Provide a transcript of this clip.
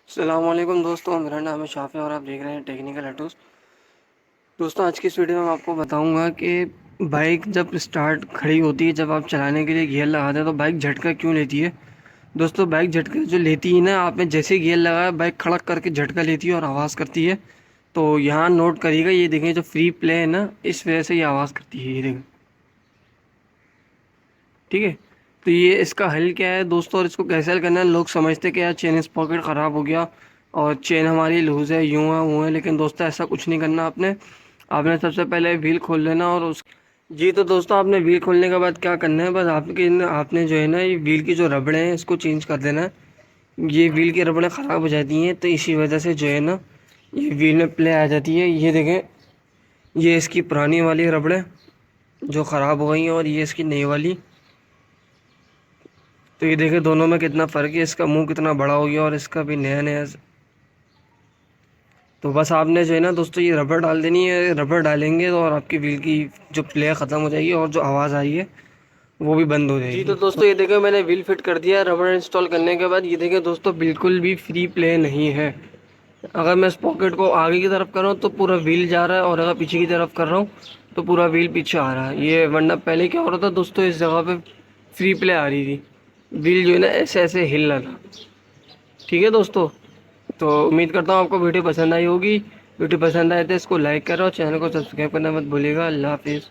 अस्सलामुअलैकुम दोस्तों, मेरा नाम है शाफ़ी और आप देख रहे हैं टेक्निकल हटूस। दोस्तों, आज की इस वीडियो में मैं आपको बताऊंगा कि बाइक जब स्टार्ट खड़ी होती है, जब आप चलाने के लिए गियर लगाते हैं तो बाइक झटका क्यों लेती है। दोस्तों, बाइक झटका जो लेती है ना, आपने जैसे गियर लगाया बाइक खड़क करके झटका लेती है और आवाज़ करती है। तो यहाँ नोट करिएगा, ये देखें जो फ्री प्ले है ना, इस वजह से ये आवाज़ करती है, ये देखें। ठीक है। तो ये इसका हल क्या है दोस्तों, और इसको कैसे हल करना है। लोग समझते कि यार चेन पॉकेट ख़राब हो गया और चेन हमारी लूज़ है, यूँ है वो है, लेकिन दोस्तों ऐसा कुछ नहीं करना। आपने आपने सबसे पहले व्हील खोल लेना और उस जी तो दोस्तों, आपने व्हील खोलने के बाद क्या करना है, बस आपने जो है ना, ये व्हील की जो रबड़े हैं इसको चेंज कर देना है। ये व्हील की रबड़ें ख़राब हो जाती हैं तो इसी वजह से जो है ना, ये व्हील में प्ले आ जाती है। ये देखें, ये इसकी पुरानी वाली रबड़ें जो ख़राब हो गई हैं और ये इसकी नई वाली। तो ये देखें दोनों में कितना फ़र्क है, इसका मुंह कितना बड़ा हो गया और इसका भी नया नया। तो बस आपने जो है ना दोस्तों, ये रबर डाल देनी है। रबर डालेंगे तो और आपकी व्हील की जो प्ले ख़त्म हो जाएगी और जो आवाज़ आ रही है वो भी बंद हो जाएगी। जी तो दोस्तों, ये देखें मैंने व्हील फिट कर दिया है। रबर इंस्टॉल करने के बाद ये देखें दोस्तों, बिल्कुल भी फ्री प्ले नहीं है। अगर मैं इस पॉकेट को आगे की तरफ कर रहा हूँ तो पूरा व्हील जा रहा है, और अगर पीछे की तरफ कर रहा हूँ तो पूरा व्हील पीछे आ रहा है। ये वरना पहले क्या हो रहा था दोस्तों, इस जगह पे फ्री प्ले आ रही थी, व्हील जो है ना ऐसे ऐसे हिल रहा था। ठीक है दोस्तों, तो उम्मीद करता हूँ आपको वीडियो पसंद आई होगी। वीडियो पसंद आए तो इसको लाइक करो और चैनल को सब्सक्राइब करना मत भूलिएगा। अल्लाह हाफिज़।